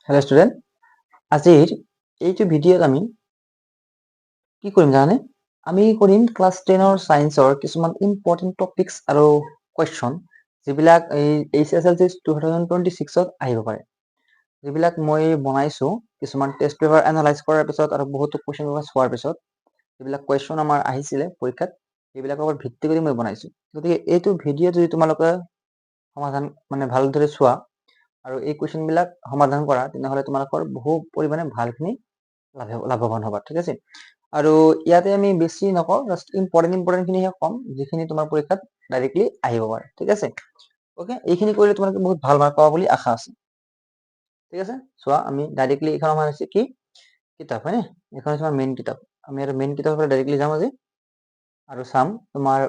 Hello student, আজিৰ এইটো ভিডিঅ'ত আমি কি কৰিম জানানে? আমি কৰিম ক্লাছ 10ৰ সায়েন্সৰ কিছুমান ইম্পৰ্টেন্ট টপিকস আৰু কোৱেশ্চন যিবিলাক এই HSLC 2026ত আহিব পাৰে। যিবিলাক মই বনাইছো কিছুমান টেষ্ট পেপাৰ এনালাইজ কৰাৰ পিছত আৰু বহুতো কোৱেশ্চন পেপাৰ চোৱাৰ পিছত যিবিলাক কোৱেশ্চন আমাৰ আহিছিলে পৰীক্ষাত সেইবিলাকৰ ওপৰত ভিত্তি কৰি মই বনাইছো। গতিকে এইটো ভিডিঅ' যদি তোমালোকে সমাধান মানে ভালদৰে চোৱা আৰু এই কোৱেশ্চন বিলাক সমাধান কৰা তেনেহলে তোমালোকৰ বহু পৰিমাণে ভালখিনি লাভৱান হবা, ঠিক আছে? আৰু ইয়াতে আমি বেছি নকওঁ, জাষ্ট ইম্পৰ্টেন্ট খিনিহে কম যিখিনি তোমাৰ পৰীক্ষাত ডাইৰেক্টলি আহিব পাৰে, ঠিক আছে? ওকে, এইখিনি কৰিলে তোমালোকে বহুত ভাল মাৰ্ক পাবা বুলি আশা আছে, ঠিক আছে? চোৱা, আমি ডাইৰেক্টলি এইখন আমাৰ হৈছে কি কিতাপ, হয়নে? এইখন হৈছে আমাৰ মেইন কিতাপ। আমি আৰু মেইন কিতাপৰ পৰা ডাইৰেক্টলি যাম আজি আৰু চাম তোমাৰ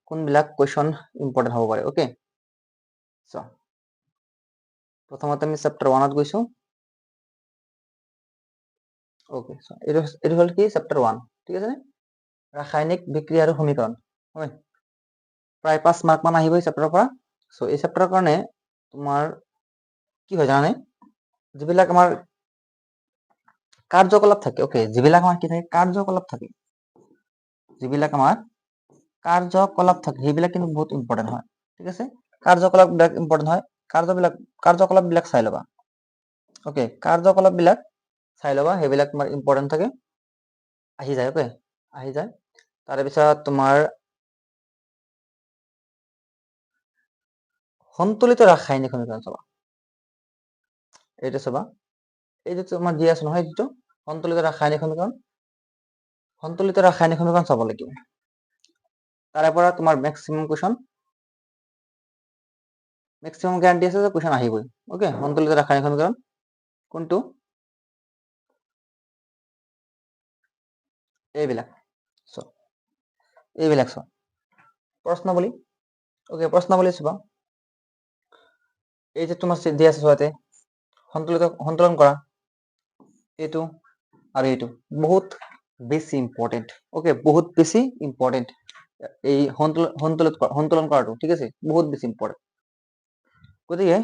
কোনবিলাক কুৱেশ্যন ইম্পৰ্টেন্ট হ'ব পাৰে। ওকে, চোৱা, প্ৰথমতে আমি চেপ্টাৰ 1ত গৈছো। ওকে, এইটো হ'ল কি চেপ্টাৰ 1, ঠিক আছে নে? ৰাসায়নিক বিক্ৰিয়া আৰু সমীকৰণ, হয়? প্ৰায় 5 মাৰ্ক মান আহিব এই চেপ্টাৰৰ পৰা। সো এই চেপ্টাৰৰ কাৰণে তোমাৰ কি হয় জানানে? যিবিলাক আমাৰ কাৰ্যকলাপ থাকে, ওকে, যিবিলাক আমাৰ কি থাকে কাৰ্যকলাপ থাকে, যিবিলাক আমাৰ কাৰ্যকলাপ থাকে সেইবিলাক কিন্তু বহুত ইম্পৰ্টেন্ট হয়, ঠিক আছে? কাৰ্যকলাপ বিলাক ইম্পৰ্টেন্ট হয়। কাৰ্যকলাপ বিলাক চাই ল'বা। ওকে, কাৰ্যকলাপ বিলাক চাই ল'বা, সেইবিলাক তোমাৰ ইম্পৰ্টেন্ট থাকে, আহি যায়। ওকে, আহি যায়। তাৰে পিছত তোমাৰ সন্তুলিত ৰাসায়নিক সমীকৰণ চাবা। এইটো চাবা, এইটো তোমাৰ দিয়া আছে নহয়, এইটো সন্তুলিত ৰাসায়নিক সমীকৰণ। সন্তুলিত ৰাসায়নিক সমীকৰণ চাব লাগিব। তাৰে পৰা তোমাৰ মেক্সিমাম গ্যাৰান্টি আছে যে কুৱেশ্যন আহিবই। ওকে, সন্তুলিত ৰাসায়নিক সমীকৰণ কোনটো? এইবিলাক চোৱা প্ৰশ্নাৱলী। ওকে, প্ৰশ্নাৱলী চাবা। এই যে তোমাৰ দিয়া আছে চোৱাতে সন্তুলন কৰা, এইটো আৰু এইটো বহুত বেছি ইম্পৰ্টেন্ট। ওকে, বহুত বেছি ইম্পৰ্টেন্ট এই সন্তুলন কৰাটো, ঠিক আছে? বহুত বেছি ইম্পৰ্টেন্ট। গতিকে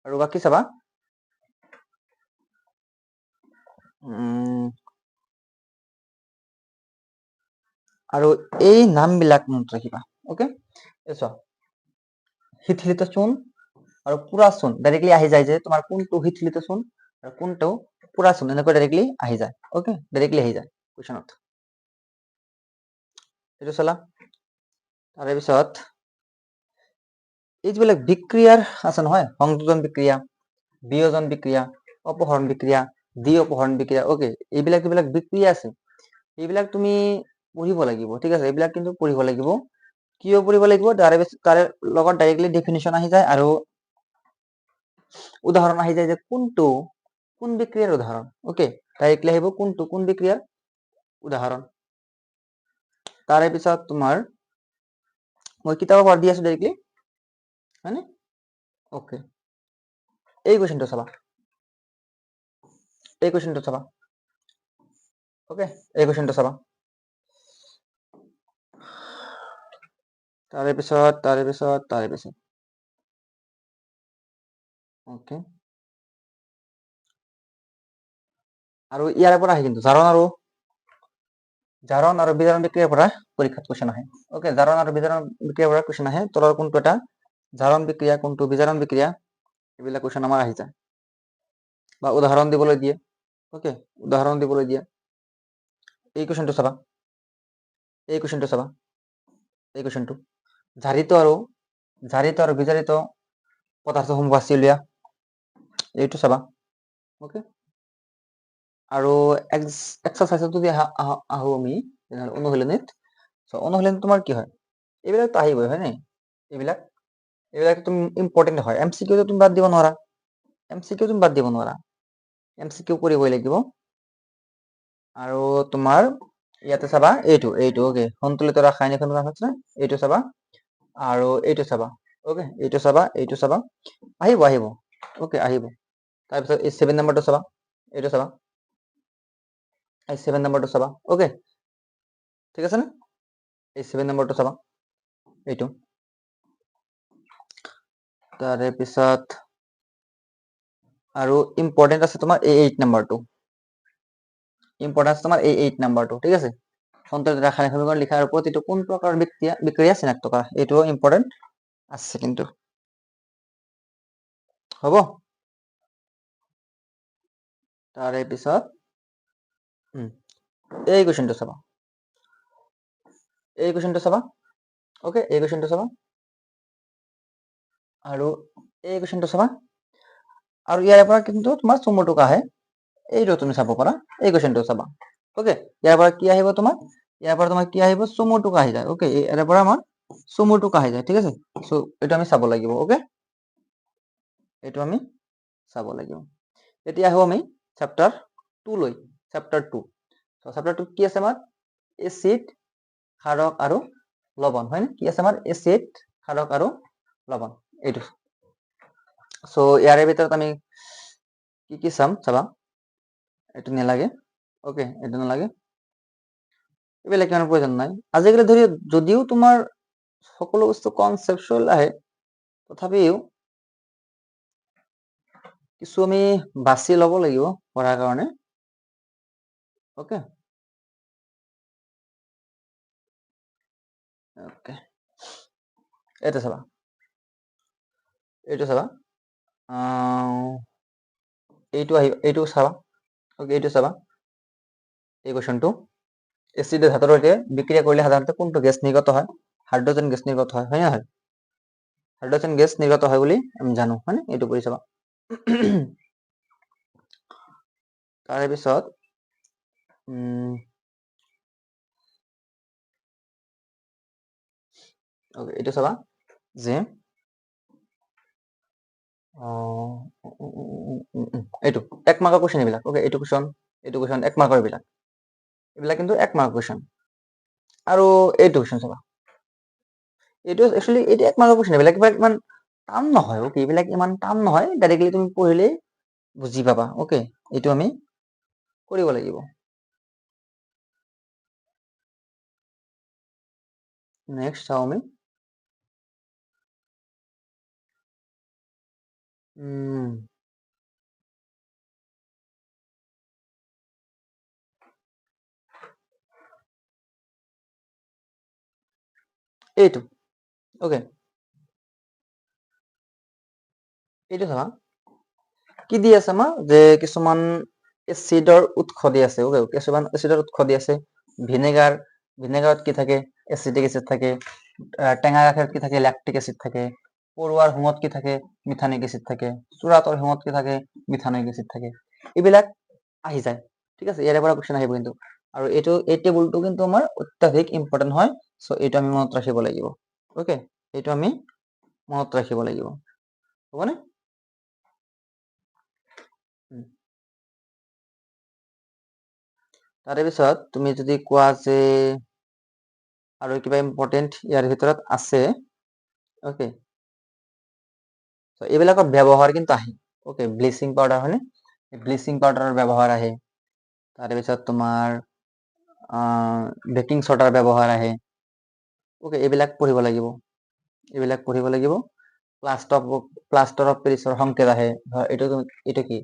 আৰু বাকি চাবা, আৰু এই নামবিলাক মনত ৰাখিবা। ওকে, চোৱা, শীতলিত চূণ আৰু পুৰা চূণ ডাইৰেক্টলি আহি যায় যে তোমাৰ কোনটো শীতলিত চূণ আৰু কোনটো পুৰা চূণ, এনেকৈ ডাইৰেক্টলি আহি যায়। ওকে, ডাইৰেক্টলি আহি যায় কুৱেশ্যনত। এইটো চালা। তাৰে পিছত এই যিবিলাক বিক্ৰিয়াৰ আছে নহয়, সংযোজন বিক্ৰিয়া, বিয়োজন বিক্ৰিয়া, অপহৰণ বিক্ৰিয়া, দ্বি অপহৰণ বিক্ৰিয়া। ওকে, এইবিলাক যিবিলাক বিক্ৰিয়া আছে এইবিলাক তুমি পঢ়িব লাগিব, ঠিক আছে? এইবিলাক কিন্তু পঢ়িব লাগিব। কিয় পঢ়িব লাগিব? তাৰে লগত ডাইৰেক্টলি ডেফিনিশ্যন আহি যায় আৰু উদাহৰণ আহি যায় যে কোন বিক্ৰিয়াৰ উদাহৰণ। ওকে, ডাইৰেক্টলি আহিব কোন বিক্ৰিয়াৰ উদাহৰণ। তাৰে পিছত তোমাৰ মই কিতাপৰ পৰা দি আছো ডাইৰেক্টলি, হয়নে? ওকে, এই কুৱেশ্যনটো চাবা, এই কুৱেশ্যনটো চাবা। ওকে, এই কুৱেশ্যনটো চাবা। তাৰে পিছত ওকে, আৰু ইয়াৰ পৰা আহে কিন্তু জাৰণ আৰু বিজাৰণ বিক্ৰিয়াৰ পৰা পৰীক্ষাত কুৱেশ্যন আহে। ওকে, জাৰণ আৰু বিজাৰণ বিক্ৰিয়াৰ পৰা কুৱেশ্যন আহে। তলৰ কোনটো এটা জাৰণ বিক্ৰিয়া, কোনটো বিজাৰণ বিক্ৰিয়া, এইবিলাক কুৱেশ্যন আমাৰ আহি যায় বা উদাহৰণ দিবলৈ দিয়ে। ওকে, উদাহৰণ দিবলৈ দিয়ে। এই কুৱেশ্যনটো চাবা, এই কুৱেশ্যনটো চাবা, এই কুৱেশ্যনটো জাৰিত আৰু বিজাৰিত পদাৰ্থসমূহ বাছি উলিয়া, এইটো চাবা। ওকে, আৰু এক্সাৰচাইজত যদি আহো আমি অনুশীলনীত, অনুশীলনীত তোমাৰ কি হয়? এইবিলাকতো আহিবই, হয় নে? এইবিলাক তুমি ইম্পৰ্টেন্ট হয়। MCQ তুমি বাদ দিব নোৱাৰা, MCQ কৰিবই লাগিব। আৰু তোমাৰ ইয়াতে চাবা এইটো ওকে, সন্তুলিত ৰাসায়নিক সমীকৰণ আছে, এইটো চাবা আৰু এইটো চাবা। ওকে, এইটো চাবা, আহিব। ওকে, আহিব। তাৰপিছত এই 7 নম্বৰটো চাবা, এইটো চাবা, এই 7 নম্বৰটো চাবা। ওকে, ঠিক আছে নে? এই 7 নম্বৰটো চাবা, এইটো। তাৰে পিছত আৰু ইম্পৰ্টেণ্ট আছে তোমাৰ এই 8 নাম্বাৰটো, ইম্পৰ্টেন্স তোমাৰ এই 8 নাম্বাৰটো, ঠিক আছে। সন্তুলিত ৰাসায়নিক সমীকৰণ লিখাৰ প্ৰতিটো কোন প্ৰকাৰৰ বিক্ৰিয়া চিনাক্ত কৰা, এইটোও ইম্পৰ্টেন্ট আছে কিন্তু, হ'ব। তাৰে পিছত এই কুৱেশ্যনটো চাবা, এই কুৱেশ্যনটো চাবা, ওকে, এই কুৱেশ্যনটো চাবা, আৰু এই কুৱেশ্যনটো চাবা, আৰু ইয়াৰ পৰা কিন্তু তোমাৰ চমু টোকা আহে, এইটো তুমি চাব পাৰা, এই কুৱেশ্যনটো চাবা, ওকে। ইয়াৰ পৰা কি আহিব তোমাৰ, ইয়াৰ পৰা তোমাৰ কি আহিব, চমু টোকা আহি যায়, ওকে। ইয়াৰ পৰা আমাৰ চমু টোকা আহি যায়, ঠিক আছে। চ' এইটো আমি চাব লাগিব, ওকে, এইটো আমি চাব লাগিব। এতিয়া আহো আমি চেপ্টাৰ 2 লৈ, চেপ্টাৰ 2। চেপ্টাৰ 2 কি আছে আমাৰ, এচিড, ক্ষাৰক আৰু লৱণ, হয় নে? কি আছে আমাৰ, এচিড, ক্ষাৰক আৰু লৱণ, এইটো। চ' ইয়াৰে ভিতৰত আমি কি কি চাম চাবা, এইটো নালাগে, ওকে, এইটো নালাগে, এইবিলাক ইমান প্ৰয়োজন নাই। আজিকালি ধৰি যদিও তোমাৰ সকলো বস্তু কনচেপচুৱেল আহে, তথাপিও কিছু আমি বাছি ল'ব লাগিব পঢ়াৰ কাৰণে, ওকে। ওকে, এইটো চাবা, এইটো চাবা, এইটো আহিব, এইটো চাবা, ওকে, এইটো চাবা, এই কুৱেশ্যনটো, এচিড ধাতুৰ সৈতে বিক্ৰিয়া কৰিলে সাধাৰণতে কোনটো গেছ নিৰ্গত হয়, হাইড্ৰজেন গেছ নিৰ্গত হয়, হয় নে নহয়? হাইড্ৰজেন গেছ নিৰ্গত হয় বুলি আমি জানো, হয়নে? এইটো কৰি চাবা। তাৰে পিছত এইটো চাবা যে এইটো 1 মাৰ্কৰ কুৱেশ্যন এইবিলাক, ওকে। এইটো কুৱেশ্যন 1 মাৰ্কৰ এইবিলাক কিন্তু 1 মাৰ্কৰ কুৱেশ্যন। আৰু এইটো কুৱেশ্যন চাবা, এইটো একচুৱেলি এইটো 1 মাৰ্কৰ কুৱেশ্যন, এইবিলাক ইমান টান নহয়, ওকে। এইবিলাক ইমান টান নহয়, ডাইৰেক্টলি তুমি পঢ়িলেই বুজি পাবা, ওকে। এইটো আমি কৰিব লাগিব। নেক্সট চাওঁ আমি, এইটো, ওকে, এইটো চাবা, কি দি আছে আমাৰ, যে কিছুমান এচিডৰ উৎস দি আছে, ওকে। কিছুমান এচিডৰ উৎস দি আছে, ভিনেগাৰ, ভিনেগাৰত কি থাকে, এচিটিক এচিড থাকে, টেঙা গাখীৰত কি থাকে, লেক্টিক এচিড থাকে, পৰুৱাৰ হোমত কি থাকে, মিথানিক এচিড থাকে, চুৰাটৰ হোমত কি থাকে, মিথানিক এচিড থাকে, এইবিলাক আহি যায়, ঠিক আছে। ইয়াৰে পৰা কুৱেশ্যন আহিব কিন্তু, আৰু এইটো এই টেবুলটো কিন্তু আমাৰ অত্যাধিক ইম্পৰ্টেণ্ট হয়, চ' এইটো আমি মনত ৰাখিব লাগিব, ওকে। এইটো আমি মনত ৰাখিব লাগিব, হ'বনে? তাৰে পিছত তুমি যদি কোৱা যে আৰু কিবা ইম্পৰ্টেণ্ট ইয়াৰ ভিতৰত আছে, ওকে, এইবিলাকৰ ব্যৱহাৰ কিন্তু আহে, ওকে। ব্লিচিং পাউডাৰ, হয়নে? ব্লিচিং পাউডাৰৰ ব্যৱহাৰ আহে, তাৰে পিছত তোমাৰ বেকিং চ'ডাৰ ব্যৱহাৰ আহে, ওকে। এইবিলাক পঢ়িব লাগিব, এইবিলাক পঢ়িব লাগিব। প্লাষ্টাৰ অফ পেৰিছৰ সংকেত আহে, এইটো কি,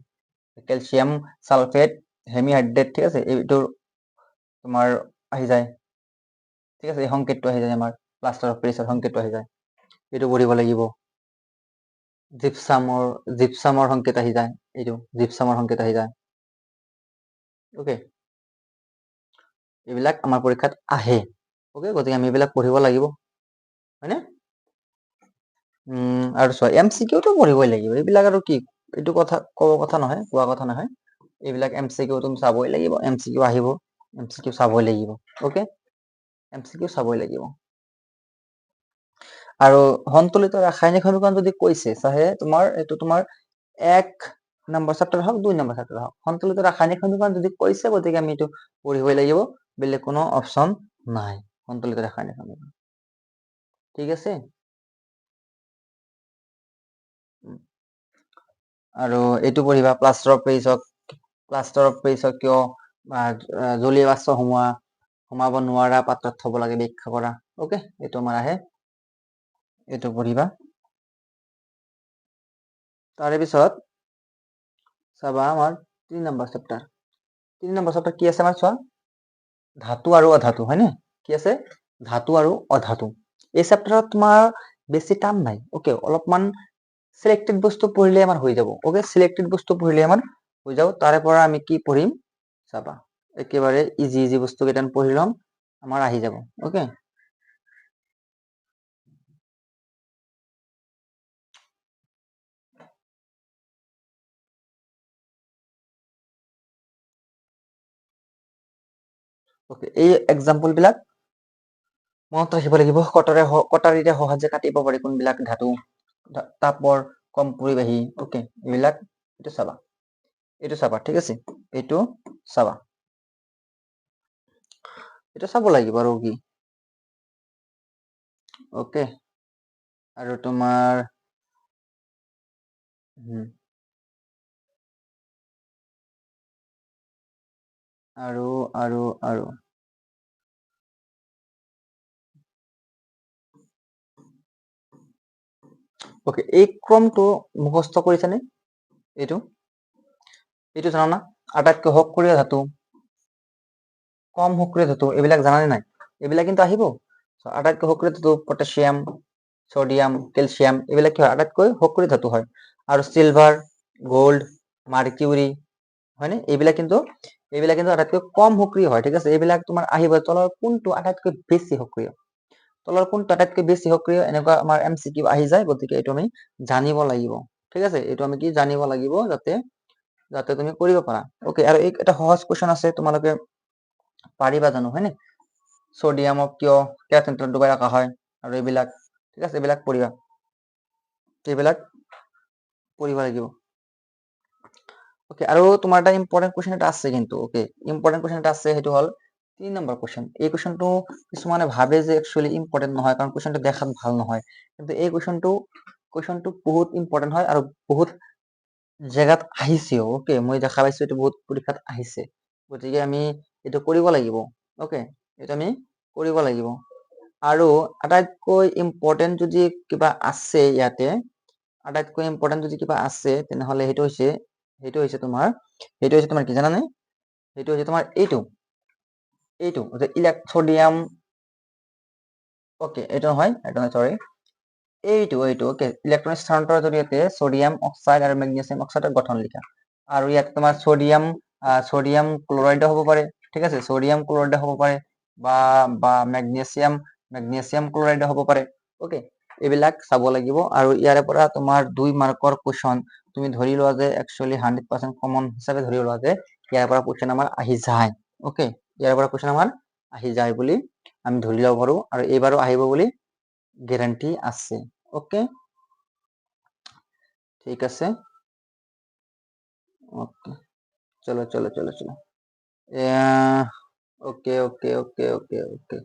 কেলছিয়াম ছালফেট হেমিহাইড্ৰেট, ঠিক আছে। এইটো তোমাৰ আহি যায়, ঠিক আছে। এই সংকেতটো আহি যায়, আমাৰ প্লাষ্টাৰ অফ পেৰিছৰ সংকেতটো আহি যায়, এইটো পঢ়িব লাগিব। জিপছামৰ সংকেত আহি যায়, এইটো জিপছামৰ সংকেত আহি যায়, ওকে। এইবিলাক আমাৰ পৰীক্ষাত আহে, ওকে। গতিকে আমি এইবিলাক পঢ়িব লাগিব, হয়নে? আৰু চোৱা, MCQটো পঢ়িবই লাগিব, এইবিলাক আৰু কি, এইটো কথা ক'ব কথা নহয়, কোৱা কথা নহয়, এইবিলাক MCQ তুমি চাবই লাগিব, MCQ আহিব, MCQ চাবই লাগিব, ওকে। MCQ চাবই লাগিব। আৰু সন্তুলিত ৰাসায়নিক সমীকৰণ যদি কৈছে, চাহে তোমাৰ এইটো তোমাৰ 1 নম্বৰ চেপ্টাৰ হওক, 2 নম্বৰ চেপ্টাৰ হওক, সন্তুলিত ৰাসায়নিক সমীকৰণ যদি কৈছে, গতিকে আমি এইটো পঢ়িবই লাগিব, বেলেগ কোনো অপচন নাই, সন্তুলিত ৰাসায়নিক সমীকৰণ, ঠিক আছে। আৰু এইটো পঢ়িবা, প্লাষ্টাৰ অফ পেৰিছক কিয় জলীয় বাষ্প সোমাব নোৱাৰা পাত্ৰত থব লাগে ব্যাখ্যা কৰা, ওকে। এইটো আমাৰ আহে, এইটো পঢ়িবা। তাৰে পিছত চাবা আমাৰ 3 নম্বৰ চেপ্টাৰ। 3 নম্বৰ চেপ্টাৰ কি আছে আমাৰ চোৱা, ধাতু আৰু অধাতু হয়নে? কি আছে? ধাতু আৰু অধাতু। এই চেপ্টাৰত তোমাৰ বেছি টান নাই, ওকে, অলপমান সিলেক্টেড বস্তু পঢ়িলে আমাৰ হৈ যাব, ওকে, সিলেক্টেড বস্তু পঢ়িলে আমাৰ হৈ যাব। তাৰে পৰা আমি কি পঢ়িম চাবা, একেবাৰে ইজি ইজি বস্তু কেইটান পঢ়ি ল'ম, আমাৰ আহি যাব, ওকে। ওকে, এই এক্সাম্পল বিলাক মনত ৰাখিব লাগিব। কটাৰীৰে সহজে কাটিব পাৰি কোনবিলাক ধাতু, তাপৰ কম পৰিবাহী, ওকে, এইবিলাক এইটো চাবা, এইটো চাবা, ঠিক আছে, এইটো চাবা, এইটো চাব লাগিব আৰু কি, ওকে। আৰু তোমাৰ আৰু আৰু আৰু ওকে, এই ক্ৰমটো মুখস্থ কৰিছানে? এইটো এইটো জানা না? আটাইতকৈ সক্ৰিয় ধাতু, কম সক্ৰিয় ধাতু, এইবিলাক জানানে নাই? এইবিলাক কিন্তু আহিব। আটাইতকৈ সক্ৰিয় ধাতু পটাছিয়াম, ছডিয়াম, কেলছিয়াম, এইবিলাক কি হয়? আটাইতকৈ সক্ৰিয় ধাতু হয়। আৰু চিলভাৰ, গোল্ড, মাৰ্কিউৰি, হয়নে? এইবিলাক কিন্তু আটাইতকৈ কম সক্ৰিয় হয়, ঠিক আছে। এইবিলাক তোমাৰ আহিব, তলৰ কোনটো আটাইতকৈ বেছি সক্ৰিয়, তলৰ কোনটো আটাইতকৈ বেছি সক্ৰিয়, এনেকুৱা আমাৰ MCQ আহি যায়। গতিকে এইটো আমি জানিব লাগিব, ঠিক আছে। এইটো আমি কি জানিব লাগিব, যাতে তুমি কৰিব পাৰা, ওকে। আৰু এটা সহজ কুৱেশ্যন আছে, তোমালোকে পাৰিবা জানো, হয়নে? ছডিয়ামক কিয় কেৰাচিন ডুবাই ৰখা হয়, আৰু এইবিলাক, ঠিক আছে, এইবিলাক পঢ়িবা, এইবিলাক পঢ়িব লাগিব, ওকে। আৰু তোমাৰ এটা ইম্পৰ্টেণ্ট কুৱেশ্যন এটা আছে কিন্তু, ওকে, ইম্পৰ্টেণ্ট কুৱেশ্যন এটা আছে, সেইটো হ'ল 3 নম্বৰ কুৱেশ্যন। এই কুৱেশ্যনটো কিছুমানে ভাবে যে একচুৱেলি ইম্পৰ্টেণ্ট নহয়, কাৰণ কুৱেশ্যনটো দেখাত ভাল নহয়, কিন্তু এই কুৱেশ্যনটো বহুত ইম্পৰ্টেণ্ট হয়, আৰু বহুত জেগাত আহিছেও, ওকে। মই দেখা পাইছো এইটো বহুত পৰীক্ষাত আহিছে, গতিকে আমি এইটো কৰিব লাগিব, ওকে, এইটো আমি কৰিব লাগিব। আৰু আটাইতকৈ ইম্পৰ্টেণ্ট যদি কিবা আছে ইয়াতে, আটাইতকৈ ইম্পৰ্টেণ্ট যদি কিবা আছে, তেনেহ'লে সেইটো হৈছে তোমাৰ কি জানানে? সেইটো হৈছে তোমাৰ এইটো ইলেক্ট্ৰডিয়াম, ওকে, এইটো নহয়, চৰি, এইটো ওকে, ইলেক্ট্ৰন স্থানান্তৰৰ জৰিয়তে ছডিয়াম অক্সাইড আৰু মেগনেছিয়াম অক্সাইডৰ গঠন লিখা। আৰু ইয়াত তোমাৰ ছডিয়াম ক্লৰাইডো হ'ব পাৰে, ঠিক আছে, ছডিয়াম ক্লৰাইডো হ'ব পাৰে, বা মেগনেছিয়াম ক্লৰাইডো হ'ব পাৰে, ওকে। এইবিলাক চাব লাগিব। আৰু ইয়াৰে পৰা তোমাৰ 2 মাৰ্কৰ কুৱেশ্যন তুমি ধৰি লোৱা যে একচুৱেলি 100% কমন হিচাপে ধৰি লোৱা যে ইয়াৰ পৰা কুৱেশ্যন আমাৰ আহি যায়, ওকে, ইয়াৰ পৰা কুৱেশ্যন আমাৰ আহি যায় বুলি আমি ধৰি ল'ব পাৰো, আৰু এইবাৰো আহিব বুলি গেৰাণ্টি আছে, ওকে, ঠিক আছে, ওকে, চলো চলো চলো চলো, okay okay okay okay okay.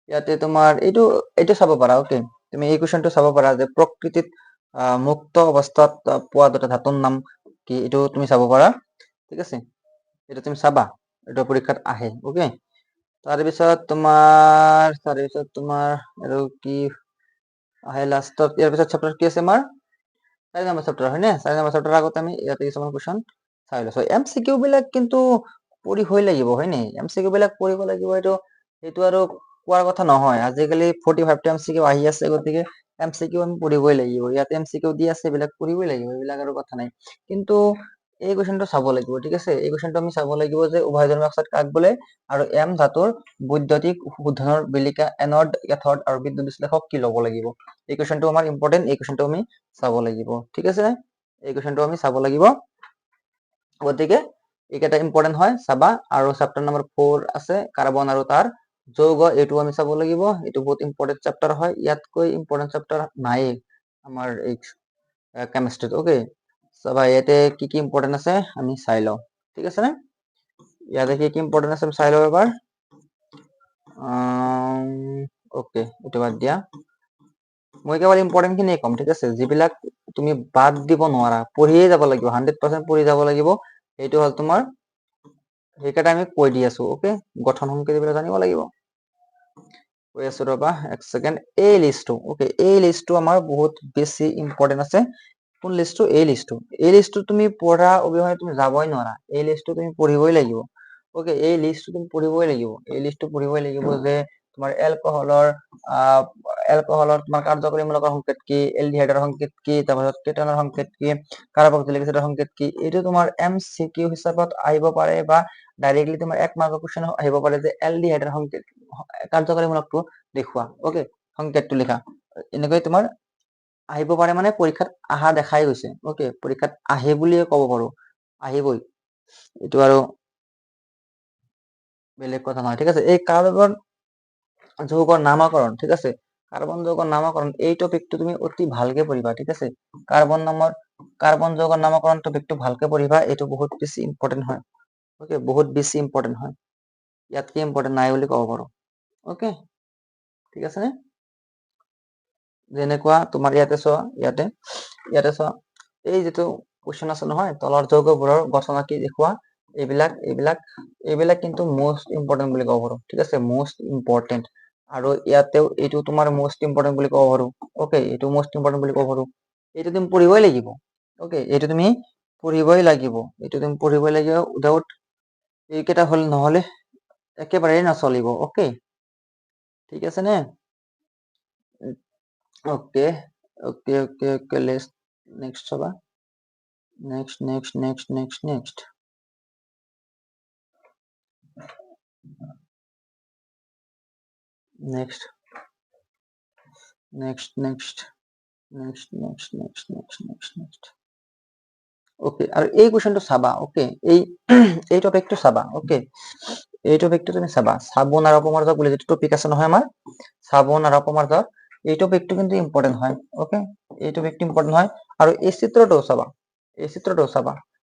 ইয়াতে তোমাৰ এইটো চাব পাৰা, ওকে, তুমি এই কুৱেশ্যনটো চাব পাৰা যে প্ৰকৃতিত মুক্ত অৱস্থাত পোৱা দুটা ধাতুৰ নাম কি, এইটো তুমি চাব পাৰা, ঠিক আছে, এইটো তুমি চাবা, এইটো পৰীক্ষাত আহে, ওকে। তাৰপিছত তোমাৰ আৰু কি আহে লাষ্টত, ইয়াৰ পিছত চেপ্টাৰ কি আছে আমাৰ 4 নম্বৰ চেপ্টাৰ, হয় নে? 4 নম্বৰ চেপ্টাৰ আগত আমি ইয়াতে কিছুমান কুৱেশ্যন চাই লৈছো। MCQ বিলাক কিন্তু পঢ়িবই লাগিব, হয় নে? MCQ বিলাক পঢ়িব লাগিব, এইটো আৰু কোৱাৰ কথা নহয়। আজিকালি 45টা MCQ আহি আছে, গতিকে MCQ আমি পঢ়িবই লাগিব। ইয়াতে MCQ দি আছে, এইবিলাক পঢ়িবই লাগিব, এইবিলাক আৰু কথা নাই। কিন্তু এই কুৱেশ্যনটো চাব লাগিব, ঠিক আছে। এই কুৱেশ্যনটো আমি চাব লাগিব যে উভয়ধৰ্মী অক্সাইড কাক বোলে, আৰু M ধাতুৰ বৈদ্যুতিক শোধনৰ বেলিকা এনড, কেথড আৰু বিদ্যুৎ বিশ্লেষক কি ল'ব লাগিব। এই কুৱেশ্যনটো আমাৰ ইম্পৰ্টেণ্ট, এই কুৱেশ্যনটো আমি চাব লাগিব, ঠিক আছে। এই কুৱেশ্যনটো আমি চাব লাগিব, গতিকে এইকেইটা ইম্পৰ্টেণ্ট হয়, চাবা। আৰু চেপ্টাৰ নম্বৰ 4 আছে কাৰ্বন আৰু তাৰ যৌগ, এইটো আমি চাব লাগিব, এইটো বহুত ইম্পৰ্টেণ্ট চেপ্টাৰ হয়, ইয়াতকৈ ইম্পৰ্টেণ্ট চেপ্টাৰ নাই আমাৰ এই কেমিষ্ট্ৰিত, ওকে। চাবা ইয়াতে কি কি ইম্পৰ্টেণ্ট আছে আমি চাই লওঁ, ঠিক আছে নে? ইয়াতে কি কি ইম্পৰ্টেণ্ট আছে চাই লওঁ এবাৰ, ওকে, এইটো বাদ দিয়া, মই কেৱল ইম্পৰ্টেণ্ট খিনিয়ে কম, ঠিক আছে। যিবিলাক তুমি বাদ দিব নোৱাৰা, পঢ়িয়ে যাব লাগিব, 100% পঢ়ি যাব লাগিব, সেইটো হ'ল তোমাৰ, সেইকেইটা আমি কৈ দি আছো, ওকে। গঠন সংকেত এইবিলাক জানিব লাগিব, কৈ আছো ৰবা এক ছেকেণ্ড। এই লিষ্টটো, ওকে, এই লিষ্টটো আমাৰ বহুত বেছি ইম্পৰ্টেণ্ট আছে, কোন লিষ্টটো? এই লিষ্টটো। এই লিষ্টটো তুমি পঢ়া অবিহনে তুমি যাবই নোৱাৰা। এই লিষ্টটো তুমি পঢ়িবই লাগিব। ওকে, এই লিষ্টটো তুমি পঢ়িবই লাগিব। এই লিষ্টটো পঢ়িবই লাগিব যে তোমাৰ এলকহলৰ তোমাৰ কাৰ্যকৰীমূলকৰ সংকেত কি, এলডিহাইডৰ সংকেত কি, তাৰপিছত কেটনৰ সংকেত কি, কাৰ্বক্সিলিক এচিডৰ সংকেত কি। এইটো তোমাৰ MCQ হিচাপত আহিব পাৰে বা ডাইৰেক্টলি তোমাৰ 1 মাৰ্কৰ কুৱেশ্যন আহিব পাৰে যে এলডিহাইডৰ সংকেত কাৰ্যকৰীমূলকটো দেখুওৱা। ওকে, সংকেতটো লিখা। এনেকৈ তোমাৰ আহিব পাৰে, মানে পৰীক্ষাত আহা দেখাই গৈছে। ওকে, পৰীক্ষাত আহে বুলিয়ে ক'ব পাৰো, আহিবই। এইটো আৰু বেলেগ কথা নহয়, ঠিক আছে। এই কাৰ্বন যৌগৰ নামকৰণ, ঠিক আছে, কাৰ্বন যৌগৰ নামকৰণ এই টপিকটো তুমি অতি ভালকে পঢ়িবা, ঠিক আছে। কাৰ্বন যৌগৰ নামকৰণ টপিকটো ভালকে পঢ়িবা, এইটো বহুত বেছি ইম্পৰ্টেন্ট হয়। ওকে, বহুত বেছি ইম্পৰ্টেন্ট হয়, ইয়াতকে ইম্পৰ্টেন্ট নাই বুলি ক'ব পাৰো। ওকে, ঠিক আছে নে? যেনেকুৱা তোমাৰ ইয়াতে চোৱা, ইয়াতে চোৱা, এই যিটো কুৱেশ্যন আছে নহয়, তলৰ যৌগবোৰৰ গঠন কি দেখুওৱা, এইবিলাক কিন্তু মষ্ট ইম্পৰ্টেন্ট বুলি ক'ব পাৰো, ঠিক আছে, মষ্ট ইম্পৰ্টেন্ট। আৰু ইয়াতেও এইটো তোমাৰ মষ্ট ইম্পৰ্টেন্ট বুলি ক'ব পাৰো। ওকে, এইটো মষ্ট ইম্পৰ্টেন্ট বুলি ক'ব পাৰো। এইটো তুমি পঢ়িবই লাগিব। ওকে, এইটো তুমি পঢ়িবই লাগিব। এইটো তুমি পঢ়িবই লাগিব। উইদাউট এইকেইটা নহলে একেবাৰেই নচলিব। ওকে, ঠিক আছে নে? Okay okay okay okay, next চাবা, next next next next next next next next next next next next next next okay, আৰু এই কুৱেশ্যনটো চাবা। ওকে, এই টপিকটো চাবা। ওকে, এই টপিকটো তুমি চাবা, চাবোন আৰু অপমাৰ্জক বুলি যিটো টপিক আছে নহয় আমাৰ, চাবোন আৰু অপমাৰ্জক, এই টপিকটো কিন্তু ইম্পৰ্টেন্ট হয়। ওকে, এই টপিকটো ইম্পৰ্টেন্ট হয়। আৰু এই চিত্ৰটো চাবা, এই চিত্ৰটো চাবা,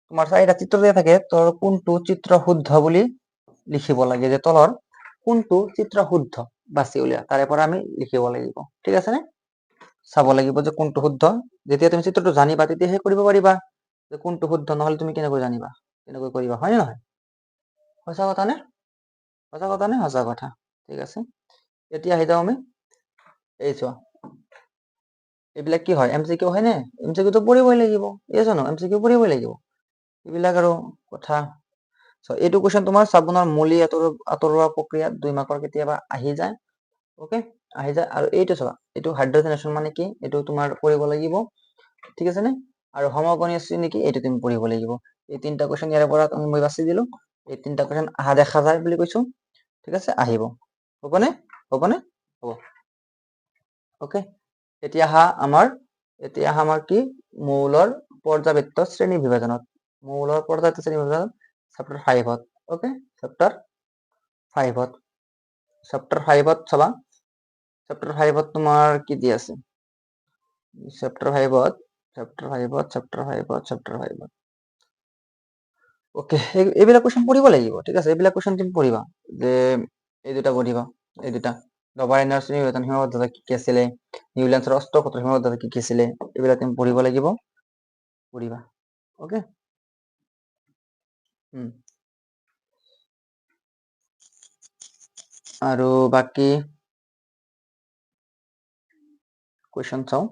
তোমাৰ 4টা চিত্ৰ দিয়া থাকে, তোৰ কোনটো চিত্ৰ শুদ্ধ বুলি লিখিব লাগে, যে তলৰ কোনটো চিত্ৰ শুদ্ধ বাছি উলিয়া, তাৰে পৰা আমি লিখিব লাগিব, ঠিক আছে নে? চাব লাগিব যে কোনটো শুদ্ধ। যেতিয়া তুমি চিত্ৰটো জানিবা তেতিয়াহে কৰিব পাৰিবা যে কোনটো শুদ্ধ, নহলে তুমি কেনেকৈ জানিবা, কেনেকৈ কৰিবা, হয় নে নহয়? সঁচা কথা নে? সঁচা কথা নে? সঁচা কথা, ঠিক আছে। এতিয়া আহি যাওঁ আমি, এই চোৱা, এইবিলাক কি হয়? MCQ হয় নে? MCQটো পঢ়িবই লাগিব, এই জানো MCQ পঢ়িবই লাগিব, এইবিলাক আৰু কথা। এইটো কুৱেশ্যন তোমাৰ চাবোনৰ মলি আঁতৰোৱা প্ৰক্ৰিয়াত 2 মাৰ্কৰ কেতিয়াবা আহি যায়। ওকে, আহি যায়। আৰু এইটো চাবা, এইটো হাইড্ৰজেনেশ্যন মানে কি, এইটো তোমাৰ পঢ়িব লাগিব, ঠিক আছে নে? আৰু সমগণীয় শ্ৰেণী কি, এইটো তুমি পঢ়িব লাগিব। এই 3টা কুৱেশ্যন ইয়াৰ পৰা মই বাছি দিলো। এই 3টা কুৱেশ্যন আহা দেখা যায় বুলি কৈছো, ঠিক আছে, আহিব। হ'বনে? হ'বনে? হ'ব। ওকে, এতিয়া আহা আমাৰ কি, মৌলৰ পৰ্যাবৃত্ত শ্ৰেণী বিভাজনত, মৌলৰ পৰ্যাবৃত্ত শ্ৰেণী বিভাজনত চেপ্টাৰ 5ত। ওকে, চেপ্টাৰ 5ত, চেপ্টাৰ 5ত চাবা, চেপ্টাৰ 5ত তোমাৰ কি দি আছে, চেপ্টাৰ 5ত ওকে, এইবিলাক কুৱেশ্যন পঢ়িব লাগিব, ঠিক আছে। এইবিলাক কুৱেশ্যন তুমি পঢ়িবা, যে এই দুটা পঢ়িবা, এই দুটা নবায়নৰ শ্ৰেণী বিভাজন সীমাবদ্ধতা কি কি আছিলে, নিউল্যান্ডছৰ অষ্টকোটৰ সীমাবদ্ধতা কি কি আছিলে, এইবিলাক তুমি পঢ়িব লাগিব, পঢ়িবা। ওকে, আৰু বাকী কুৱেশ্যন চাওঁ।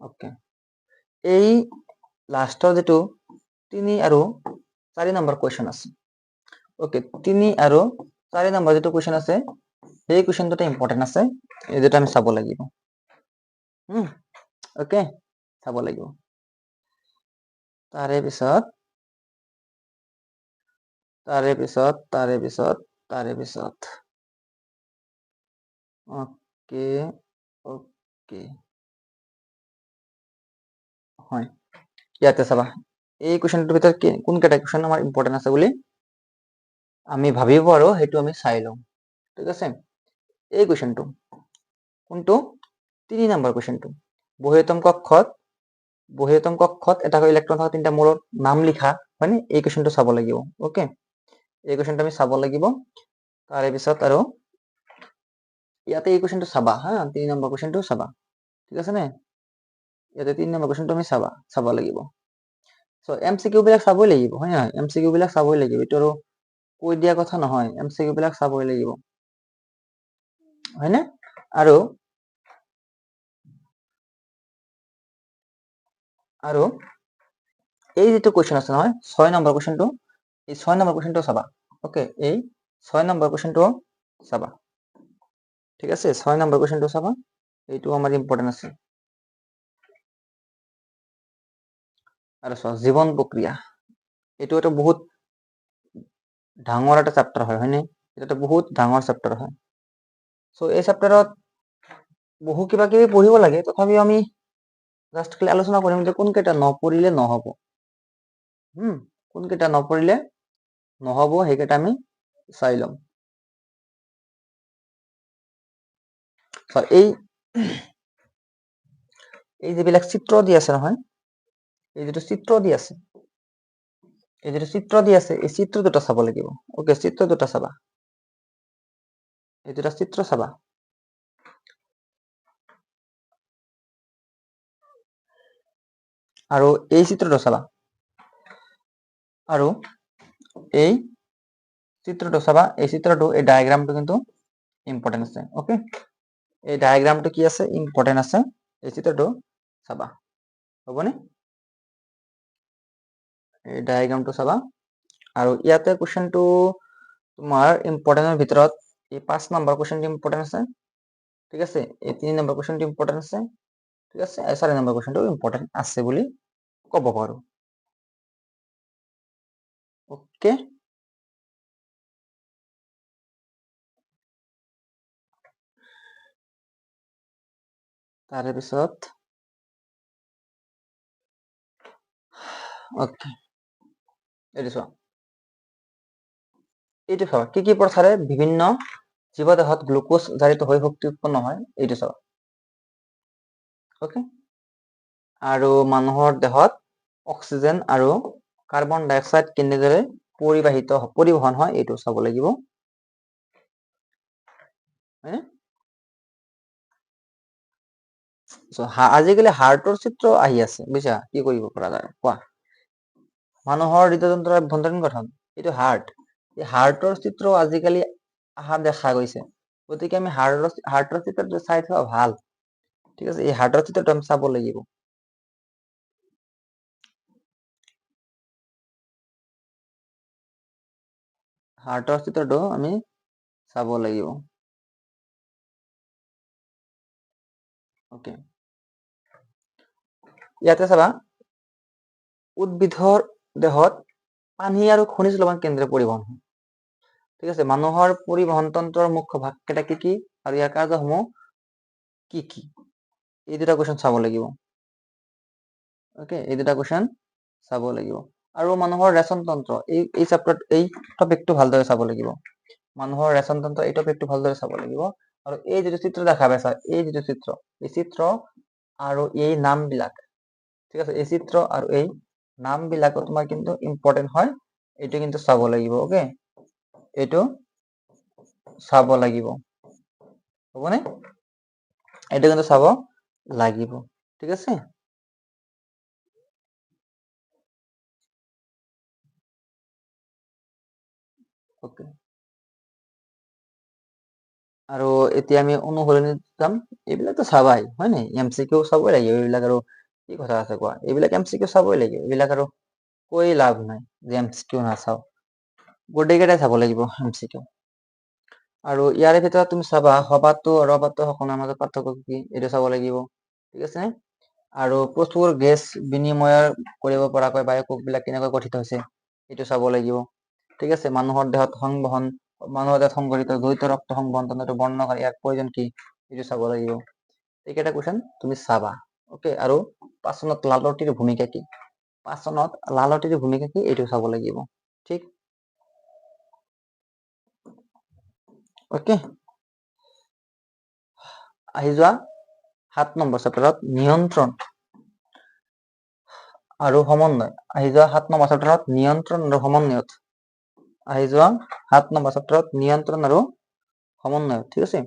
ওকে, এই লাষ্টৰ যিটো 3 আৰু 4 নম্বৰ কুৱেশ্যন আছে। ওকে, 3 আৰু 4 নম্বৰ যিটো কুৱেশ্যন আছে, সেই কুৱেশ্যনটোতে ইম্পৰ্টেন্ট আছে, এই দুটা আমি চাব লাগিব। ওকে, চাব লাগিব। তাৰে পিছত ওকে ওকে, হয়, ইয়াতে চাবা, এই কুৱেশ্যনটোৰ ভিতৰত কোন কেইটা কুৱেশ্যন আমাৰ ইম্পৰ্টেন্ট আছে বুলি আমি ভাবিব পাৰো, সেইটো আমি চাই লওঁ, ঠিক আছে। এই কুৱেশ্যনটো কোনটো, 3 নম্বৰ কুৱেশ্যনটো, বহিঃতম কক্ষত এটা ইলেক্ট্ৰন থকা 3টা মৌলৰ নাম লিখা, হয়নে? এই কুৱেশ্যনটো চাব লাগিব। ওকে, এই কুৱেশ্যনটো আমি চাব লাগিব। তাৰে পিছত আৰু ইয়াতে এই কুৱেশ্যনটো চাবা, হা, 3 নম্বৰ কুৱেশ্যনটো চাবা, ঠিক আছে নে? ইয়াতে 3 নম্বৰ কুৱেশ্যনটো আমি চাব লাগিব। MCQ বিলাক চাবই লাগিব, হয় নহয়? MCQ বিলাক চাবই লাগিব, এইটো আৰু কৈ দিয়া কথা নহয়, MCQ বিলাক চাবই লাগিব, হয়নে? আৰু আৰু এই যেটো কোৱেশ্চন আছে নহয় 6 নম্বৰ কোৱেশ্চনটো এই 6 নম্বৰ কোৱেশ্চনটো চাবা ওকে এই 6 নম্বৰ কোৱেশ্চনটো চাবা ঠিক আছে 6 নম্বৰ কোৱেশ্চনটো চাবা এইটো আমাৰ ইম্পৰ্টেন্ট আছে আৰু জীৱন প্ৰক্ৰিয়া এইটো এটা বহুত ডাঙৰ এটা চেপ্টাৰ হয়নে এটা বহুত ডাঙৰ চেপ্টাৰ হয় সো এই চেপ্টাৰত বহু কিবা কিবি পঢ়িব লাগে তথাপিও আমি জাস্ট খালি আলোচনা কৰিম যে কোনকেইটা নপঢ়িলে নহব কোনকেইটা নপঢ়িলে নহব সেইকেইটা আমি চাই লম এই এই যিবিলাক চিত্ৰ দি আছে নহয় এই যেটো চিত্ৰ দি আছে এই যেটো চিত্ৰ দি আছে এই চিত্ৰ দুটা চাব লাগিব ওকে চিত্ৰ দুটা চাবা এই দুটা চিত্ৰ চাবা আৰু এই চিত্ৰটো চাবা আৰু এই চিত্ৰটো চাবা এই চিত্ৰটো এই ডায়াগ্ৰামটো কিন্তু ইম্পৰ্টেন্ট আছে ওকে এই ডায়াগ্ৰামটো কি আছে ইম্পৰ্টেন্ট আছে এই চিত্ৰটো চাবা হ'বনে এই ডায়াগ্ৰামটো চাবা আৰু ইয়াতে কোৱেশ্চনটো তোমাৰ ইম্পৰ্টেন্টৰ ভিতৰত এই 5 নম্বৰ কোৱেশ্চনটো ইম্পৰ্টেন্ট আছে ঠিক আছে এই 3 নম্বৰ কোৱেশ্চনটো ইম্পৰ্টেন্ট আছে ঠিক আছে 4 নম্বৰ কোৱেশ্চনটো ইম্পৰ্টেন্ট আছে বুলি ক'ব পাৰো ওকে তাৰে পিছত ওকে এইটো চোৱা এইটো চাবা কি প্ৰথাৰে বিভিন্ন জীবদেহত গ্লুকোজ জাৰিত হৈ শক্তি উৎপন্ন হয় এইটো চাবা ওকে আৰু মানুহৰ দেহত অক্সিজেন আৰু কাৰ্বন ডাই অক্সাইড কেনেদৰে পৰিবহন হয় এইটো চাব লাগিব আজিকালি হাৰ্টৰ চিত্ৰ আহি আছে বুজিছা কি কৰিব পৰা যায় কোৱা মানুহৰ হৃদযন্ত্ৰৰ আভ্যন্তৰীণ গঠন এইটো হাৰ্ট এই হাৰ্টৰ চিত্ৰ আজিকালি আহা দেখা গৈছে গতিকে আমি হাৰ্টৰ চিত্ৰটো চাই থোৱা ভাল ঠিক আছে এই হাৰ্টৰ চিত্ৰটো আমি চাব লাগিব হাৰ্টৰ চিত্ৰটো আমি চাব লাগিব ওকে ইয়াতে চাবা উদ্ভিদৰ দেহত পানী আৰু খনিজ লৱণ কেন্দ্ৰে পৰিবহন হয় ঠিক আছে মানুহৰ পৰিবহন তন্ত্ৰৰ মুখ্য ভাগ কেইটা কি আৰু ইয়াৰ কাৰ্যসমূহ কি এই দুটা কোৱেশ্চন চাব লাগিব ওকে এই দুটা কোৱেশ্চন চাব লাগিব আৰু মানুহৰ ৰেচন তন্ত্ৰ এই চেপ্টাৰত এই টপিকটো ভালদৰে চাব লাগিব মানুহৰ ৰেচন তন্ত্ৰ এই টপিকটো ভালদৰে চাব লাগিব আৰু এই যেটো চিত্ৰ দেখা পাইছা এই যেটো চিত্ৰ এই চিত্ৰ আৰু এই নামবিলাক ঠিক আছে এই চিত্ৰ আৰু এই নামবিলাকো তোমাৰ কিন্তু ইম্পৰ্টেন্ট হয় এইটো কিন্তু চাব লাগিব ওকে এইটো চাব লাগিব হ'বনে এইটো কিন্তু চাব লাগিব ঠিক আছে ওকে আৰু এতিয়া আমি অনুসৰণিত যাম এইবিলাকতো চাবাই হয় নাই এমচিকিউ চাবই লাগিব এইবিলাক আৰু কি কথা আছে কোৱা এইবিলাক এমচিকিউ চাবই লাগিব এইবিলাক আৰু কৈ লাভ নাই যে এমচিকিউ নাচাও গোটেইকেইটাই চাব লাগিব এমচিকিউ আৰু ইয়াৰে ভিতৰত তুমি চাবা সবাতো আৰু অবাতো সকলৰ মাজত পাৰ্থক্য কি এইটো চাব লাগিব ঠিক আছে আৰু প্ৰচুৰ গেছ বিনিময়ৰ কৰিব পৰাকৈ বায়ু কোষবিলাক কেনেকৈ গঠিত হৈছে এইটো চাব লাগিব ঠিক আছে মানুহৰ দেহত সংঘটিত দ্বৈত ৰক্ত সংবহন তন্ত্ৰটো বৰ্ণনা কৰে ইয়াৰ প্ৰয়োজন কি এইটো চাব লাগিব এইকেইটা কোৱেশ্চন তুমি চাবা ওকে আৰু পাচনত লালটিৰ ভূমিকা কি পাচনত লালটিৰ ভূমিকা কি এইটো চাব লাগিব ঠিক ওকে আহি যোৱা 7 নম্বৰ চেপ্টাৰত নিয়ন্ত্ৰণ আৰু সমন্বয় আহি যোৱা 7 নম্বৰ চেপ্টাৰত নিয়ন্ত্ৰণ আৰু সমন্বয়ত আহি যোৱা 7 নম্বৰ চেপ্টাৰত নিয়ন্ত্ৰণ আৰু সমন্বয় ঠিক আছে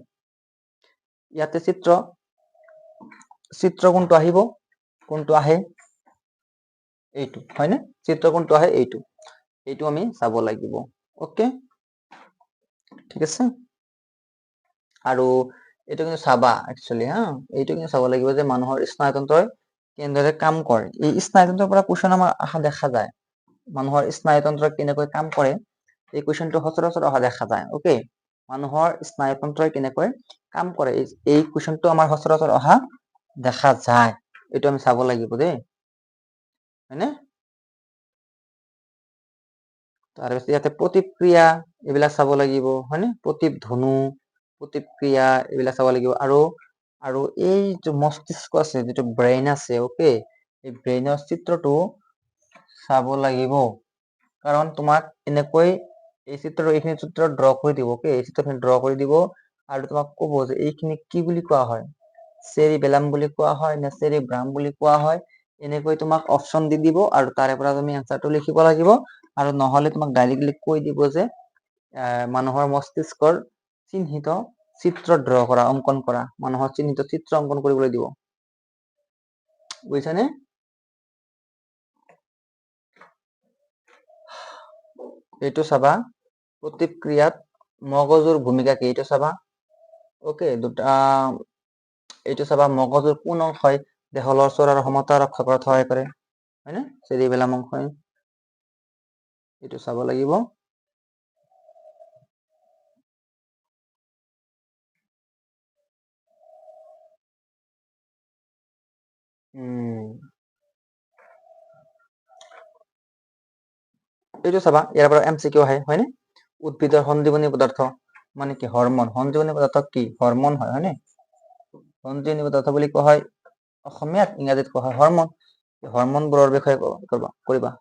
ইয়াতে চিত্ৰ কোনটো আহিব কোনটো আহে এইটো হয়নে চিত্ৰ কোনটো আহে এইটো আমি চাব লাগিব ওকে ঠিক আছে আৰু এইটো কিন্তু চাবা একচুয়ালি এইটো কিন্তু চাব লাগিব যে মানুহৰ স্নায়ুতন্ত্ৰই কেনেদৰে কাম কৰে। এই স্নায়ুতন্ত্ৰৰ পৰা কুৱেশ্যন আমাৰ অহা দেখা যায়। মানুহৰ স্নায়ুতন্ত্ৰ কেনেকৈ কাম কৰে এই কুৱেশ্যনটো সচৰাচৰ অহা দেখা যায়। অ'কে, মানুহৰ স্নায়ুতন্ত্ৰই কেনেকৈ কাম কৰে এই কুৱেশ্যনটো আমাৰ সচৰাচৰ অহা দেখা যায়। এইটো আমি চাব লাগিব দেই, হয়নে? তাৰপিছত ইয়াতে প্ৰতিক্ৰিয়া এইবিলাক চাব লাগিব, হয়নে? প্ৰতিধ্বনু, প্ৰতিক্ৰিয়া এইবিলাক চাব লাগিব। আৰু এই যে মস্তিষ্ক আছে, যিটো ব্ৰেইন আছে, অ'কে, এই ব্ৰেইনৰ চিত্ৰটো চাব লাগিব। কাৰণ তোমাক এনেকৈ এইখিনি চিত্ৰ ড্ৰ কৰি দিব। অ'কে, এই চিত্ৰখিনি ড্ৰ কৰি দিব আৰু তোমাক ক'ব যে এইখিনি কি বুলি কোৱা হয়, চেৰিবেলাম বুলি কোৱা হয় নে চেৰিব্ৰাম বুলি কোৱা হয়। এনেকৈ তোমাক অপশ্যন দি দিব আৰু তাৰে পৰা তুমি এনচাৰটো লিখিব লাগিব। আৰু নহ'লে তোমাক ডাইৰেক্টলি কৈ দিব যে মানুহৰ মস্তিষ্কৰ চিহ্নিত চিত্ৰ ড্ৰ কৰা, অংকন কৰা, মানুহৰ চিহ্নিত চিত্ৰ অংকন কৰিবলৈ দিব। বুজিছানে? এইটো চাবা, প্ৰতিক্ৰিয়াত মগজুৰ ভূমিকা কি এইটো চাবা। অ'কে, এইটো চাবা, মগজুৰ কোন অংশই দেহৰ লৰচৰ আৰু সমতা ৰক্ষা কৰাত সহায় কৰে, হয়নে? চেৰিবেলাম অংশই, এইটো চাব লাগিব। এইটো চাবা, ইয়াৰ পৰা MCQ আহে, হয়নে? উদ্ভিদৰ সঞ্জীৱনী পদাৰ্থ মানে কি? হৰমন। সঞ্জীৱনী পদাৰ্থ কি? হৰমন হয়, হয়নে? সঞ্জীৱনী পদাৰ্থ বুলি কোৱা হয় অসমীয়াত, ইংৰাজীত কোৱা হয় হৰমন। হৰমনবোৰৰ বিষয়ে পঢ়িবা।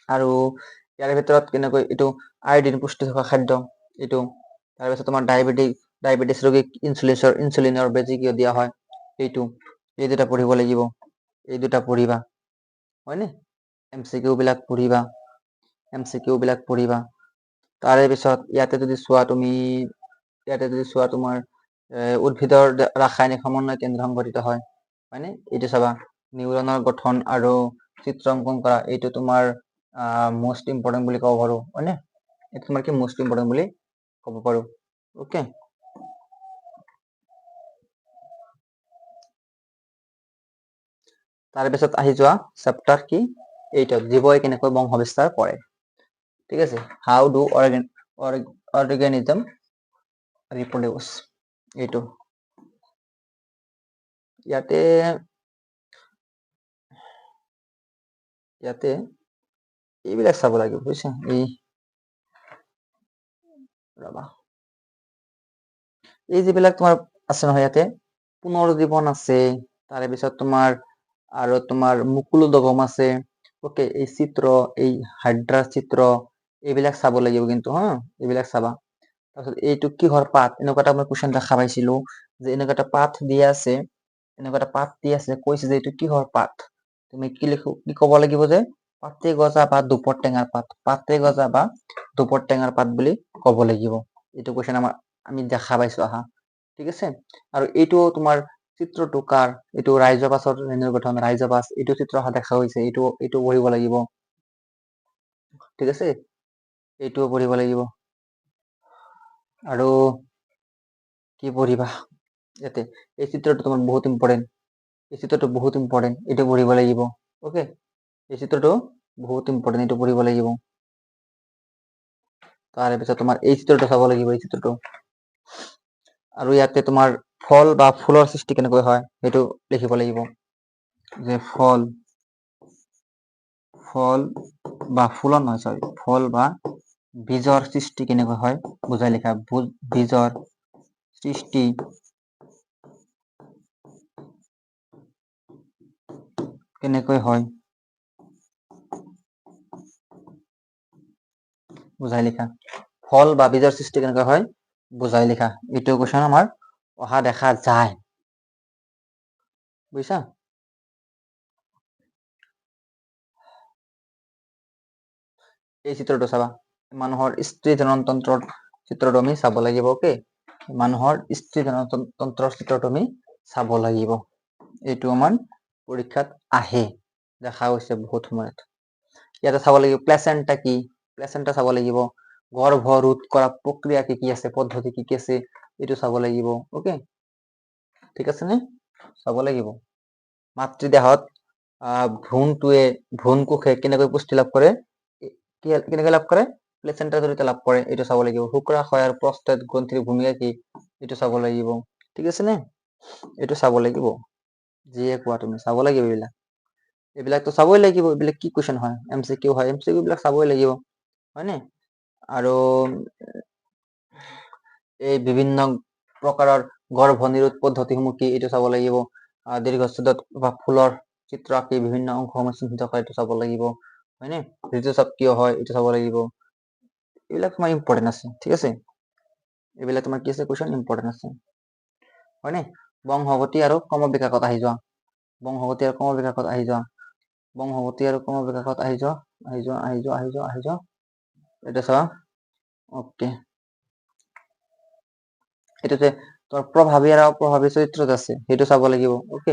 আৰু ইয়াৰ ভিতৰত কেনেকৈ এইটো আয়োডিন পুষ্টি থকা খাদ্য এইটো। তাৰপিছত তোমাৰ ডায়েবেটিছ ৰোগীক ইনচুলিনৰ বেজি কিয় দিয়া হয় এইটো। এই দুটা পঢ়িব লাগিব, এই দুটা পঢ়িবা, হয়নে? MCQ বিলাক পঢ়িবা। তাৰে পিছত ইয়াতে যদি চোৱা তোমাৰ উদ্ভিদৰ ৰাসায়নিক সমন্বয় কেনেধৰণে সংঘটিত হয়, হয়নে? এইটো চাবা, নিউৰনৰ গঠন আৰু চিত্ৰ অংকন কৰা, এইটো তোমাৰ মোষ্ট ইম্পৰ্টেণ্ট বুলি ক'ব পাৰো, হয়নে? এইটো তোমাৰ কি মোষ্ট ইম্পৰ্টেণ্ট বুলি ক'ব পাৰো। অ'কে, তাৰপিছত আহি যোৱা চেপ্টাৰ কি 8ত, জীৱই কেনেকৈ বংশ বিস্তাৰ কৰে। ঠিক আছে, হাউ ডু অৰ্গেনিজম ৰিপ্ৰডিউচ, এইটো। ইয়াতে এইবিলাক চাব লাগিব, বুজিছা? এই যিবিলাক তোমাৰ আছে নহয়, ইয়াতে পুনৰুজ্জীৱন আছে, তাৰে পিছত তোমাৰ মুকুলোদগম আছে। অ'কে, এই চিত্ৰ, এই হাইড্ৰাছ চিত্ৰ, এইবিলাক চাব লাগিব কিন্তু, হা, এইবিলাক চাবা। তাৰপিছত এইটো কিহৰ পাত, এনেকুৱা এটা মই কুৱেশ্যন দেখা পাইছিলো যে এনেকুৱা এটা পাত দি আছে, কৈছে যে এইটো কিহৰ পাত। তুমি কি ক'ব লাগিব যে পাতে গজা বা দুপৰ টেঙাৰ পাত, পাতে গজা বা দুপৰ টেঙাৰ পাত বুলি ক'ব লাগিব। এইটো কুৱেশ্যন আমি দেখা পাইছো আহা। ঠিক আছে, আৰু এইটো তোমাৰ চিত্ৰটো কাৰ, এইটো ৰাইজবাছৰ গঠন, ৰাইজবাছ, এইটো চিত্ৰ অহা দেখা হৈছে, এইটো পঢ়িব লাগিব। ঠিক আছে, এইটোও পঢ়িব লাগিব। আৰু কি পঢ়িবা ইয়াতে, এই চিত্ৰটো তোমাৰ বহুত ইম্পৰ্টেণ্ট, এইটো পঢ়িব লাগিব। অ'কে, এই চিত্ৰটো বহুত ইম্পৰ্টেণ্ট, এইটো পঢ়িব লাগিব। তাৰপিছত তোমাৰ এই চিত্ৰটো চাব লাগিব, এই চিত্ৰটো। আৰু ইয়াতে তোমাৰ ফল বা ফুলৰ সৃষ্টি কেনেকৈ হয় সেইটো লিখিব লাগিব, যে ফল বা ফুলৰ নহয়, ফল বা বীজৰ সৃষ্টি কেনেকৈ হয় বুজাই লিখা। বীজৰ সৃষ্টি কেনেকৈ হয় বুজাই লিখা। ফল বা বীজৰ সৃষ্টি কেনেকৈ হয় বুজাই লিখা। এইটো কুৱেশ্যন আমাৰ অহা দেখা যায়, বুজিছা? এই চিত্ৰটো চাবা, মানুহৰ স্ত্ৰী জননতন্ত্ৰৰ চিত্ৰটো আমি চাব লাগিব। অ'কে, মানুহৰ স্ত্ৰী জননতন্ত্ৰৰ চিত্ৰটো আমি চাব লাগিব। এইটো আমাৰ পৰীক্ষাত আহে, দেখা হৈছে বহুত সময়ত। ইয়াতে চাব লাগিব প্লেচেণ্টা কি, প্লেচেণ্টা চাব লাগিব, গৰ্ভ ৰোধ কৰা প্ৰক্ৰিয়া কি আছে, পদ্ধতি কি আছে, এইটো চাব লাগিব। ওকে, ঠিক আছে নে? চাব লাগিব। মাতৃদেহত ভ্ৰূণ কোষে কেনেকৈ পুষ্টি লাভ কৰে, কেনেকৈ লাভ কৰে, প্লেচেণ্টাৰ জৰিয়তে লাভ কৰে, এইটো চাব লাগিব। শুক্ৰাশয় আৰু প্ৰস্টেট গ্ৰন্থিৰ ভূমিকা কি, এইটো চাব লাগিব। ঠিক আছে নে? এইটো চাব লাগিব। যিয়ে কোৱা তুমি চাব লাগিব এইবিলাকতো চাবই লাগিব। এইবিলাক কি কুৱেশ্যন হয়, MCQ হয়, MCQ বিলাক চাবই লাগিব, হয়নে? আৰু এই বিভিন্ন প্ৰকাৰৰ গৰ্ভনিৰোধ পদ্ধতিসমূহ কি, এইটো চাব লাগিব। দীৰ্ঘচ্ছেদত বা ফুলৰ চিত্ৰ আঁকি বিভিন্ন অংশসমূহ চিহ্নিত কৰে, এইটো চাব লাগিব, হয়নে? ঋতুস্ৰাৱ কিয় হয়, এইটো চাব লাগিব। এইবিলাক তোমাৰ ইম্পৰ্টেণ্ট আছে, ঠিক আছে? এইবিলাক তোমাৰ কি আছে, কুৱেশ্যন ইম্পৰ্টেণ্ট আছে, হয়নে? বংশগতি আৰু ক্ৰমবিকাশত আহি যোৱা, বংশগতি আৰু ক্ৰমবিকাশত আহি যোৱা, বংশগতি আৰু ক্ৰমবিকাশত আহি যোৱা, এটা চোৱা। অকে, এইটোতে তোমাৰ প্ৰভাৱী আৰু অপ্ৰভাৱী চৰিত্ৰত আছে, সেইটো চাব লাগিব। অকে,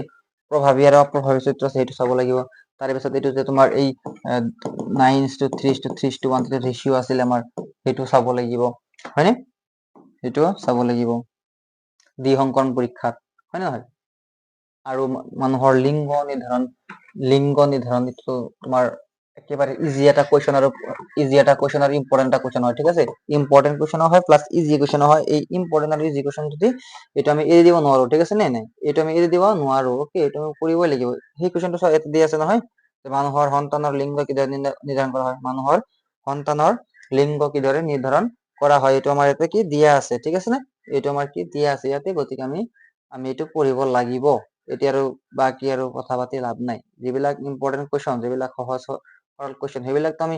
প্ৰভাৱী আৰু অপ্ৰভাৱী চৰিত্ৰ আছে, সেইটো চাব লাগিব। তাৰে পিছত এইটো যে তোমাৰ এই 9:3:3:1 ৰেচিঅ আছিলে আমাৰ, সেইটো চাব লাগিব, হয়নে? সেইটো চাব লাগিব দ্বিসংকৰণ পৰীক্ষাত, হয় নে নহয়? আৰু মানুহৰ লিংগ নিৰ্ধাৰণ এইটো তোমাৰ একেবাৰে ইজি এটা কুৱেশ্যন আৰু ইম্পৰ্টেণ্ট এটা কুৱেশ্যন হয়, ঠিক আছে? ইম্পৰ্টেণ্ট কুৱেশ্যন হয় প্লাছ ইজি কুৱেশ্যন হয়। এই ইম্পৰ্টেণ্ট আৰু ইজি কুৱেশ্যন যদি এইটো আমি এৰি দিব নোৱাৰো, ঠিক আছে নে নাই? এইটো আমি এৰি দিব নোৱাৰো। অকে, এইটো আমি কৰিবই লাগিব। সেই কুৱেশ্যনটো চোৱা, ইয়াতে দি আছে নহয়, মানুহৰ সন্তানৰ লিংগ কিদৰে নিৰ্ধাৰণ কৰা হয়, মানুহৰ সন্তানৰ লিংগ কিদৰে নিৰ্ধাৰণ কৰা হয়, এইটো আমাৰ ইয়াতে কি দিয়া আছে, ঠিক আছে নে? এইটো আমাৰ কি দিয়া আছে ইয়াতে, গতিকে আমি এইটো পঢ়িব লাগিব। এতিয়া আৰু বাকী আৰু কথা পাতি লাভ নাই। যিবিলাক ইম্পৰ্টেণ্ট কুৱেশ্যন, যিবিলাক সহজ সৰল কুৱেশ্যন, সেইবিলাকতো আমি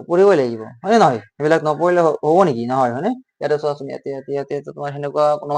পঢ়িবই লাগিব, হয় নে নহয়? সেইবিলাক নপঢ়িলে হ'ব নেকি? নহয়, হয়নে? ইয়াতে চোৱাচোন, ইয়াতে তোমাৰ সেনেকুৱা কোনো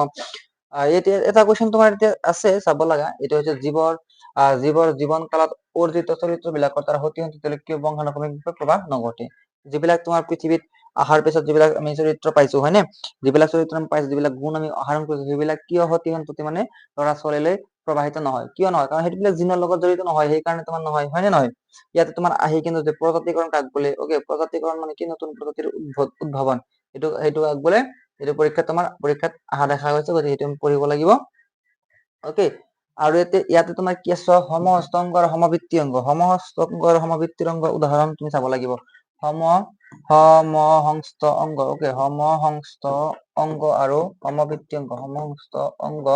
এতিয়া এটা কুৱেশ্যন তোমাৰ এতিয়া আছে চাব লগা। এইটো হৈছে জীৱৰ জীৱন কালত অৰ্জিত চৰিত্ৰবিলাকৰ তাৰ সতি কিয় বংশানুক্ৰমিক প্ৰভাৱ নঘটে। যিবিলাক তোমাৰ পৃথিৱীত অহাৰ পিছত যিবিলাক আমি চৰিত্ৰ পাইছো, হয়নে? যিবিলাক চৰিত্ৰ আমি পাইছো, যিবিলাক গুণ আমি আহৰণ কৰিছো, সেইবিলাক কিয় সতি সন্ততি মানে ল'ৰা ছোৱালীলৈ প্ৰবাহিত নহয়? কিয় নহয়? কাৰণ সেইবিলাক জিনৰ লগত জড়িত নহয়, সেইকাৰণে তোমাৰ নহয়, হয় নে নহয়? ইয়াতে তোমাৰ আহি কিন্তু যে প্ৰজাতিকৰণ কাক বোলে? অকে, প্ৰজাতিকৰণ মানে কি? নতুন প্ৰজাতিৰ উদ্ভাৱন। সেইটো কাক বোলে? এইটো পৰীক্ষাত অহা দেখা গৈছে, গতিকে সেইটো আমি পঢ়িব লাগিব। অকে, আৰু ইয়াতে তোমাৰ কি আছে? সমহস্ত অংগ আৰু সমবৃত্তি অংগ। সমহস্ত অংগ আৰু সমবৃত্তিৰ অংগ উদাহৰণ তুমি চাব লাগিব। সমহস্ত অংগ, অকে, সমহস্ত অংগ আৰু সমবৃত্তি অংগ, সমহস্ত অংগ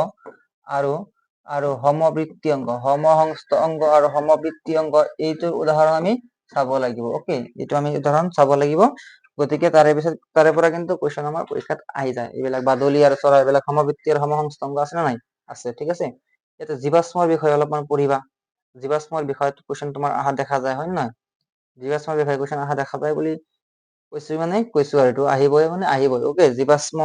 আৰু সমবৃত্তি অংগ, সমহস্ত অংগ আৰু সমবৃত্তি অংগ, এইটোৰ উদাহৰণ আমি চাব লাগিব। অকে, এইটো আমি উদাহৰণ চাব লাগিব। গতিকে তাৰে পৰা কিন্তু কুৱেশ্যন আমাৰ পৰীক্ষাত আহি যায়। এইবিলাক বাদুলি আৰু চৰাই, এইবিলাক সমবৃত্তি আৰু সমহস্ত অংগ আছে নে নাই? আছে, ঠিক আছে? এতিয়া জীৱাশ্মৰ বিষয়ে অলপমান পঢ়িবা। জীৱাশ্মৰ বিষয়ত কুৱেশ্যন তোমাৰ অহা দেখা যায়, হয় নে নহয়? জীৱাশ্মৰ বিষয়ে কুৱেশ্যন অহা দেখা যায় বুলি কৈছো আৰু এইটো আহিবই মানে আহিবই। অকে, জীৱাশ্ম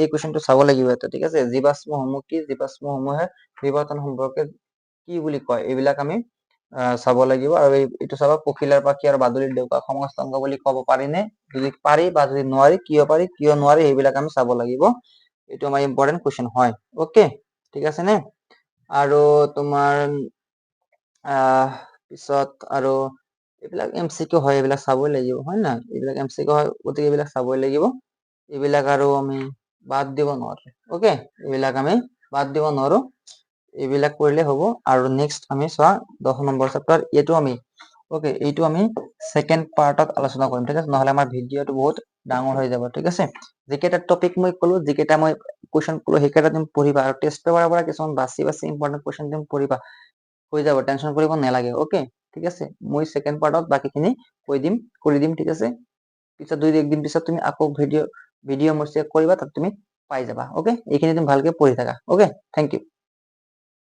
এই কুৱেশ্যনটো চাব লাগিব এটা, ঠিক আছে? জীৱাশ্মসমূহ কি? জীৱাশ্মসমূহে বিবৰ্তন সম্পৰ্কে কি বুলি কয়, এইবিলাক আমি চাব লাগিব। আৰু এইটো চাবা, পখিলাৰ পাখি আৰু বাদুলিৰ ডেউকা সমহস্ত অংগ বুলি ক'ব পাৰি নে? যদি পাৰি বা যদি নোৱাৰি, কিয় পাৰি কিয় নোৱাৰি, সেইবিলাক আমি চাব লাগিব। এইটো আমাৰ ইম্পৰ্টেণ্ট কুৱেশ্যন হয়। অকে, ঠিক আছে নে? আৰু তোমাৰ পিছত আৰু এইবিলাক MCQ হয়, এইবিলাক চাবই লাগিব, হয় না? এইবিলাক MCQ হয়, গতিকে এইবিলাক চাবই লাগিব। এইবিলাক আৰু আমি বাদ দিব নোৱাৰো। অকে, এইবিলাক আমি বাদ দিব নোৱাৰো। এইবিলাক কৰিলে হ'ব। আৰু নেক্সট আমি চোৱা 10 নম্বৰ চেপ্টাৰ, এইটো আমি ছেকেণ্ড পাৰ্টত আলোচনা কৰিম, ঠিক আছে? নহ'লে আমাৰ ভিডিঅ'টো বহুত ডাঙৰ হৈ যাব, ঠিক আছে? যিকেইটা টপিক মই ক'লো, যিকেইটা মই কুৱেশ্যন ক'লো, সেইকেইটা তুমি পঢ়িবা। আৰু টেষ্ট পেপাৰৰ পৰা কিছুমান বাছি ইম্পৰ্টেণ্ট কুৱেশ্যন তুমি পঢ়িবা, হৈ যাব, টেনচন কৰিব নালাগে। অকে, ঠিক আছে? মই ছেকেণ্ড পাৰ্টত বাকীখিনি কৰি দিম, ঠিক আছে? পিছত 2-1 দিন পিছত তুমি আকৌ ভিডিঅ' মোৰ চেক কৰিবা, তাত তুমি পাই যাবা। অকে, এইখিনি তুমি ভালকে পঢ়ি থাকা। Okay, thank U.